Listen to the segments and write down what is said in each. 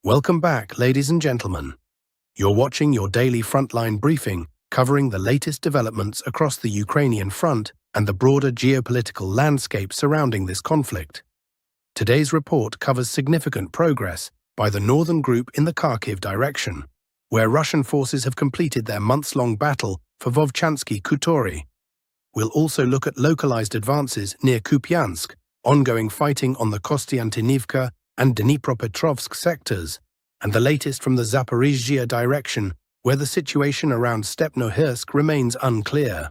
Welcome back, ladies and gentlemen. You're watching your daily Frontline briefing covering the latest developments across the Ukrainian front and the broader geopolitical landscape surrounding this conflict. Today's report covers significant progress by the northern group in the Kharkiv direction, where Russian forces have completed their months-long battle for Vovchansky Khutori. We'll also look at localized advances near Kupansk, ongoing fighting on the Kostiantynivka and Dnipropetrovsk sectors, and the latest from the Zaparidge Jia direction, where the situation around Stepnohirsk remains unclear.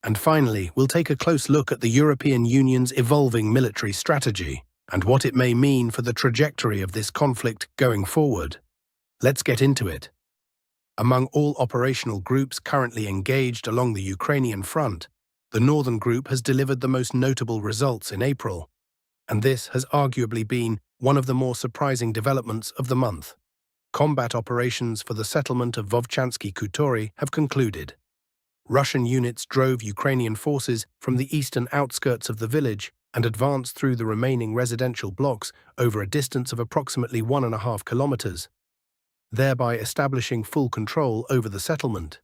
And finally, we'll take a close look at the European Union's evolving military strategy and what it may mean for the trajectory of this conflict going forward. Let's get into it. Among all operational groups currently engaged along the Ukrainian front, the northern group has delivered the most notable results in April, and this has arguably been one of the more surprising developments of the month. Combat operations for the settlement of Vovchansky Khutori have concluded. Russian units drove Ukrainian forces from the eastern outskirts of the village and advanced through the remaining residential blocks over a distance of approximately 1.5 kilometers, thereby establishing full control over the settlement.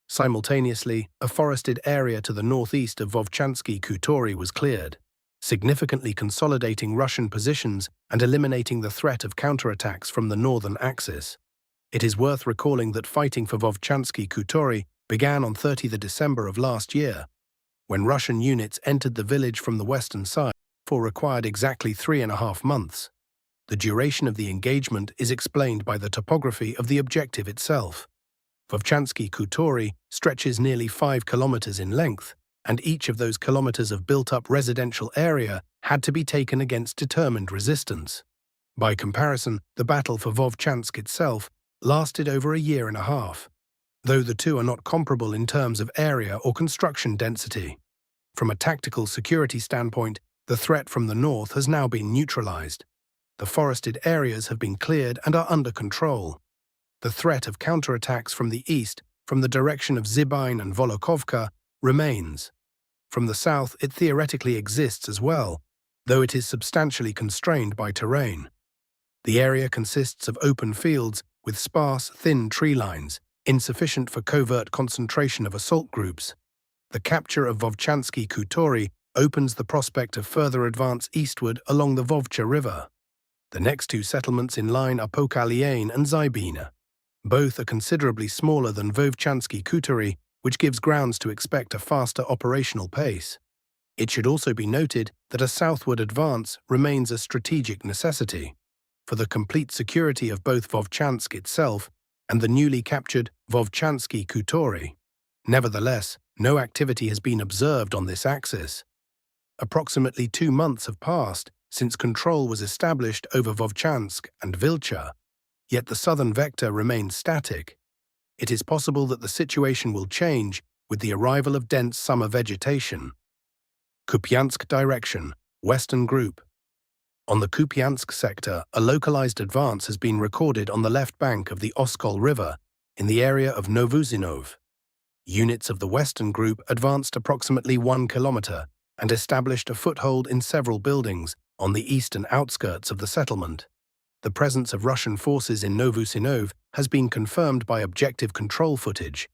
Simultaneously, a forested area to the northeast of Vovchansky Khutori was cleared, significantly consolidating Russian positions and eliminating the threat of counterattacks from the northern axis. It is worth recalling that fighting for Vovchansky Khutori began on 30 December of last year, when Russian units entered the village from the western side, for required exactly 3.5 months. The duration of the engagement is explained by the topography of the objective itself. Vovchansky Khutori stretches nearly 5 kilometers in length, and each of those kilometers of built-up residential area had to be taken against determined resistance. By comparison, the battle for Vovchansk itself lasted over 1.5 years, though the two are not comparable in terms of area or construction density. From a tactical security standpoint, the threat from the north has now been neutralized. The forested areas have been cleared and are under control. The threat of counterattacks from the east, from the direction of Zibyn and Velyka, remains. From the south, it theoretically exists as well, though it is substantially constrained by terrain. The area consists of open fields with sparse, thin tree lines, insufficient for covert concentration of assault groups. The capture of Vovchansky Khutori opens the prospect of further advance eastward along the Vovcha River. The next two settlements in line are Pokrovsk and Zybyn. Both are considerably smaller than Vovchansky Khutori, which gives grounds to expect a faster operational pace. It should also be noted that a southward advance remains a strategic necessity for the complete security of both Vovchansk itself and the newly captured Vovchansky Khutori. Nevertheless, no activity has been observed on this axis. Approximately 2 months have passed since control was established over Vovchansk and Vylcha, yet the southern vector remains static. It is possible that the situation will change with the arrival of dense summer vegetation. Kupansk direction, Western Group. On the Kupansk sector, a localized advance has been recorded on the left bank of the Oskol River in the area of Novozinov. Units of the Western Group advanced approximately 1 kilometer and established a foothold in several buildings on the eastern outskirts of the settlement. The presence of Russian forces in Novozinov has been confirmed by objective control footage.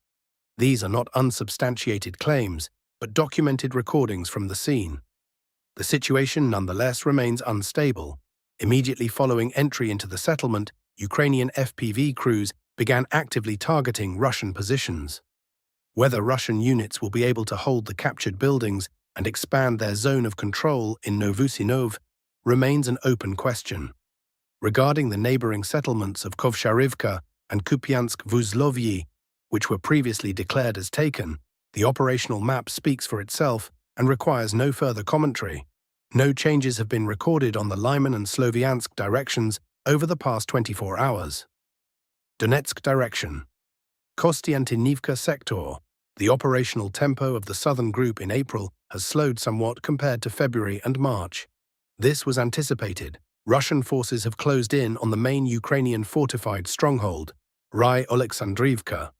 These are not unsubstantiated claims, but documented recordings from the scene. The situation nonetheless remains unstable. Immediately following entry into the settlement, Ukrainian FPV crews began actively targeting Russian positions. Whether Russian units will be able to hold the captured buildings and expand their zone of control in Novozinov remains an open question. Regarding the neighboring settlements of Mykhailivka and Kupiansk-Vuzlovyi, which were previously declared as taken, the operational map speaks for itself and requires no further commentary. No changes have been recorded on the Lyman and Sloviansk directions over the past 24 hours. Donetsk direction. Kostiantynivka sector. The operational tempo of the southern group in April has slowed somewhat compared to February and March. This was anticipated. Russian forces have closed in on the main Ukrainian fortified stronghold, Oleksandrivka.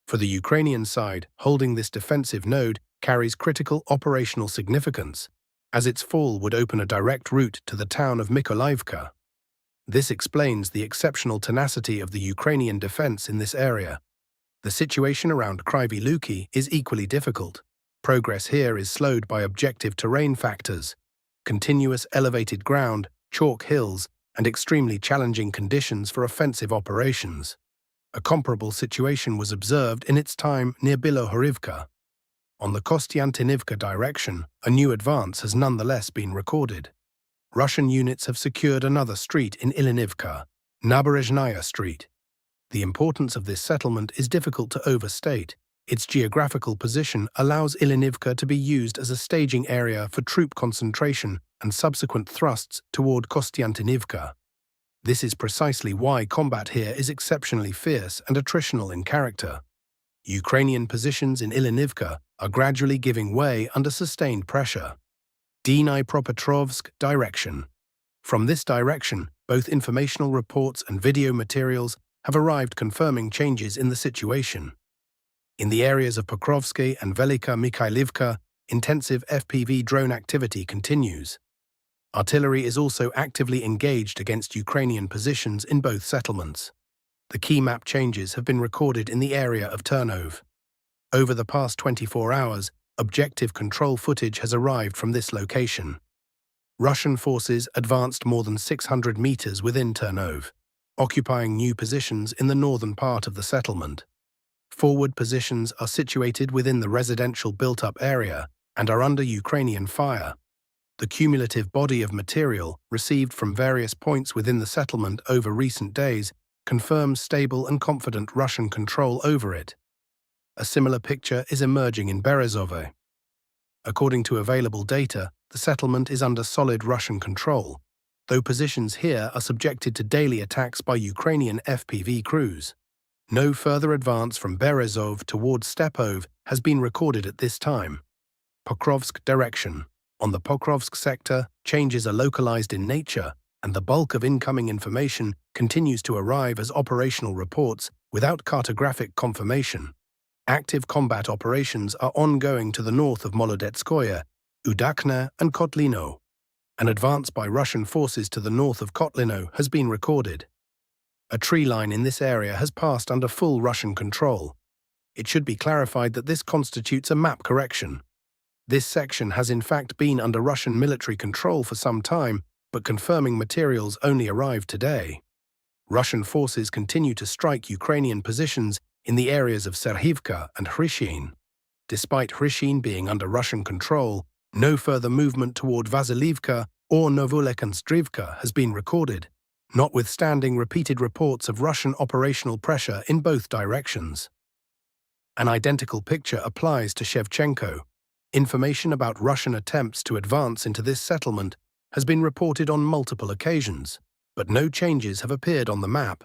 For the Ukrainian side, holding this defensive node carries critical operational significance, as its fall would open a direct route to the town of Mykhailivka. This explains the exceptional tenacity of the Ukrainian defense in this area. The situation around Kryvyi is equally difficult. Progress here is slowed by objective terrain factors, continuous elevated ground, chalk hills, and extremely challenging conditions for offensive operations. A comparable situation was observed in its time near Bilohorivka. On the Kostiantynivka direction, a new advance has nonetheless been recorded. Russian units have secured another street in Ilinivka, Naberezhnaya Street. The importance of this settlement is difficult to overstate. Its geographical position allows Ilinivka to be used as a staging area for troop concentration and subsequent thrusts toward Kostiantynivka. This is precisely why combat here is exceptionally fierce and attritional in character. Ukrainian positions in Ilinivka are gradually giving way under sustained pressure. Dnipropetrovsk direction. From this direction, both informational reports and video materials have arrived confirming changes in the situation. In the areas of Pokrovsk and Velyka Mykhailivka, intensive FPV drone activity continues. Artillery is also actively engaged against Ukrainian positions in both settlements. The key map changes have been recorded in the area of Ternov. Over the past 24 hours, objective control footage has arrived from this location. Russian forces advanced more than 600 meters within Ternov, occupying new positions in the northern part of the settlement. Forward positions are situated within the residential built-up area and are under Ukrainian fire. The cumulative body of material received from various points within the settlement over recent days confirms stable and confident Russian control over it. A similar picture is emerging in Berezove. According to available data, the settlement is under solid Russian control, though positions here are subjected to daily attacks by Ukrainian FPV crews. No further advance from Berezov towards Stepov has been recorded at this time. Pokrovsk direction. On the Pokrovsk sector, changes are localized in nature, and the bulk of incoming information continues to arrive as operational reports without cartographic confirmation. Active combat operations are ongoing to the north of Molodetskoye, Udakne, and Kotlino. An advance by Russian forces to the north of Kotlino has been recorded. A tree line in this area has passed under full Russian control. It should be clarified that this constitutes a map correction. This section has in fact been under Russian military control for some time, but confirming materials only arrived today. Russian forces continue to strike Ukrainian positions in the areas of Serhivka and Hryshin. Despite Hryshin being under Russian control, no further movement toward Vasylivka or Novolekhanstrivka has been recorded, notwithstanding repeated reports of Russian operational pressure in both directions. An identical picture applies to Shevchenko. Information about Russian attempts to advance into this settlement has been reported on multiple occasions, but no changes have appeared on the map.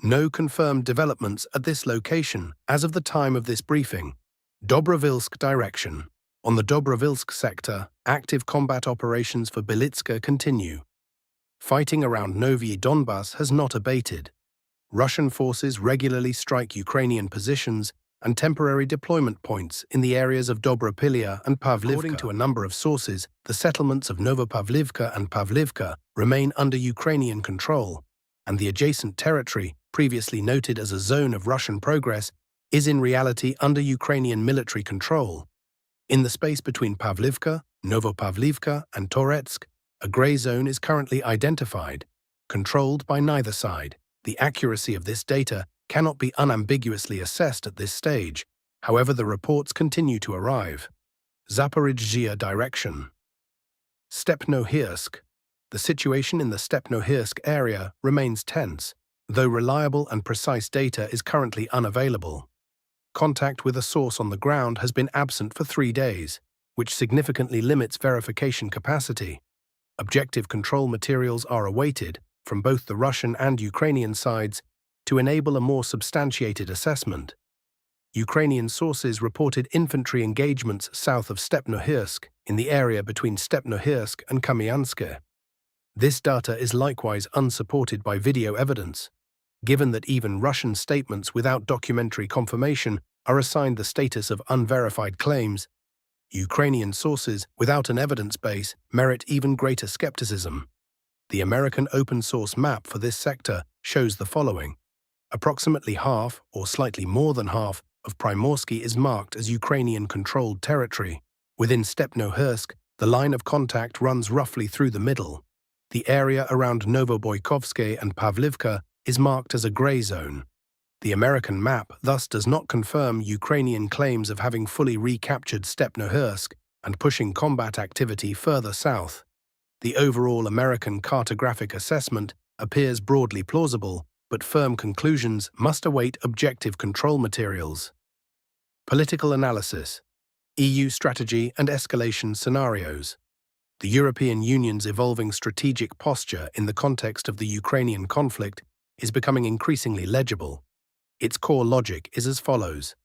No confirmed developments at this location as of the time of this briefing. Dobrailsk direction. On the Dobrailsk sector, active combat operations for Belitska continue. Fighting around Novyi Donbass has not abated. Russian forces regularly strike Ukrainian positions and temporary deployment points in the areas of Dobrapilia and Pavlivka. According to a number of sources, the settlements of Novopavlivka and Pavlivka remain under Ukrainian control, and the adjacent territory, previously noted as a zone of Russian progress, is in reality under Ukrainian military control. In the space between Pavlivka, Novopavlivka, and Toretsk, a grey zone is currently identified, controlled by neither side. The accuracy of this data cannot be unambiguously assessed at this stage, however the reports continue to arrive. Zaparidge Jia direction. Stepnohirsk. The situation in the Stepnohirsk area remains tense, though reliable and precise data is currently unavailable. Contact with a source on the ground has been absent for 3 days, which significantly limits verification capacity. Objective control materials are awaited from both the Russian and Ukrainian sides to enable a more substantiated assessment. Ukrainian sources reported infantry engagements south of Stepnohirsk in the area between Stepnohirsk and Kamyanske. This data is likewise unsupported by video evidence, given that even Russian statements without documentary confirmation are assigned the status of unverified claims. Ukrainian sources without an evidence base merit even greater skepticism. The American open-source map for this sector shows the following. Approximately half, or slightly more than half, of Primorsky is marked as Ukrainian-controlled territory. Within Stepnohursk, the line of contact runs roughly through the middle. The area around Novoboykovsky and Pavlivka is marked as a grey zone. The American map thus does not confirm Ukrainian claims of having fully recaptured Stepnohursk and pushing combat activity further south. The overall American cartographic assessment appears broadly plausible, but firm conclusions must await objective control materials. Political analysis, EU strategy and escalation scenarios. The European Union's evolving strategic posture in the context of the Ukrainian conflict is becoming increasingly legible. Its core logic is as follows.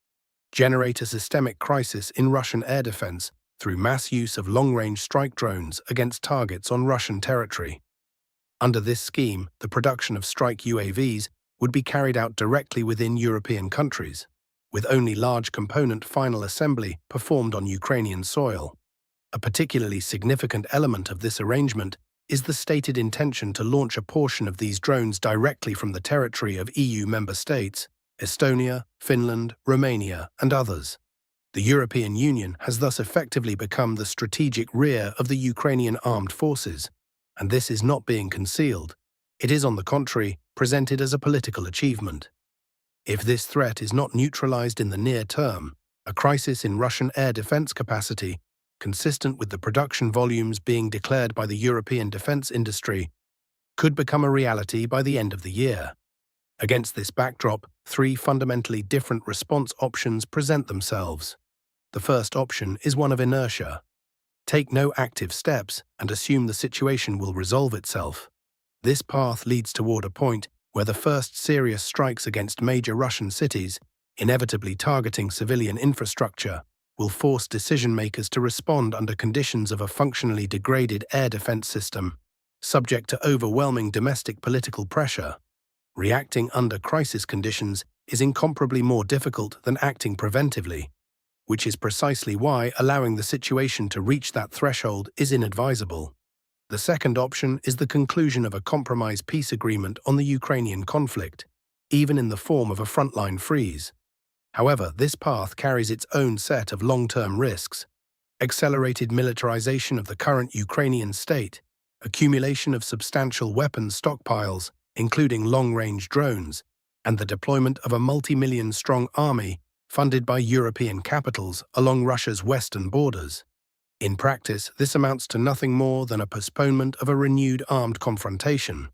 Generate a systemic crisis in Russian air defense through mass use of long-range strike drones against targets on Russian territory. Under this scheme, the production of strike UAVs would be carried out directly within European countries, with only large component final assembly performed on Ukrainian soil. A particularly significant element of this arrangement is the stated intention to launch a portion of these drones directly from the territory of EU member states, Estonia, Finland, Romania, and others. The European Union has thus effectively become the strategic rear of the Ukrainian armed forces, and this is not being concealed. It is, on the contrary, presented as a political achievement. If this threat is not neutralized in the near term, a crisis in Russian air defense capacity, consistent with the production volumes being declared by the European defense industry, could become a reality by the end of the year. Against this backdrop, three fundamentally different response options present themselves. The first option is one of inertia. Take no active steps and assume the situation will resolve itself. This path leads toward a point where the first serious strikes against major Russian cities, inevitably targeting civilian infrastructure, will force decision-makers to respond under conditions of a functionally degraded air defense system, subject to overwhelming domestic political pressure. Reacting under crisis conditions is incomparably more difficult than acting preventively, which is precisely why allowing the situation to reach that threshold is inadvisable. The second option is the conclusion of a compromise peace agreement on the Ukrainian conflict, even in the form of a frontline freeze. However, this path carries its own set of long-term risks: accelerated militarization of the current Ukrainian state, accumulation of substantial weapons stockpiles, including long-range drones, and the deployment of a multi-million-strong army funded by European capitals along Russia's western borders. In practice, this amounts to nothing more than a postponement of a renewed armed confrontation,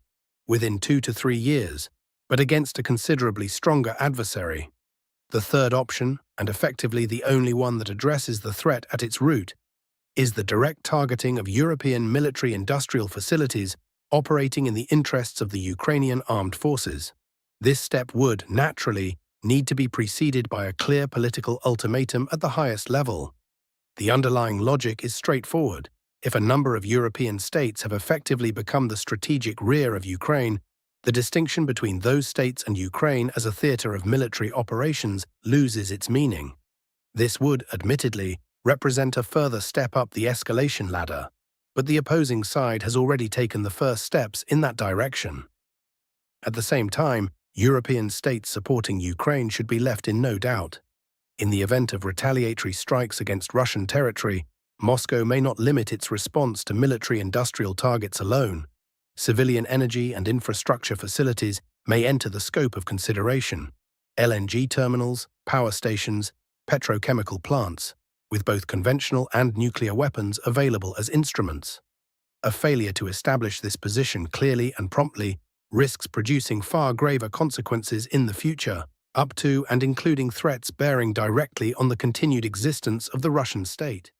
within 2 to 3 years, but against a considerably stronger adversary. The third option, and effectively the only one that addresses the threat at its root, is the direct targeting of European military-industrial facilities operating in the interests of the Ukrainian armed forces. This step would, naturally, need to be preceded by a clear political ultimatum at the highest level. The underlying logic is straightforward. If a number of European states have effectively become the strategic rear of Ukraine, the distinction between those states and Ukraine as a theater of military operations loses its meaning. This would, admittedly, represent a further step up the escalation ladder, but the opposing side has already taken the first steps in that direction. At the same time, European states supporting Ukraine should be left in no doubt. In the event of retaliatory strikes against Russian territory, Moscow may not limit its response to military-industrial targets alone. Civilian energy and infrastructure facilities may enter the scope of consideration. LNG terminals, power stations, petrochemical plants, with both conventional and nuclear weapons available as instruments. A failure to establish this position clearly and promptly risks producing far graver consequences in the future, up to and including threats bearing directly on the continued existence of the Russian state.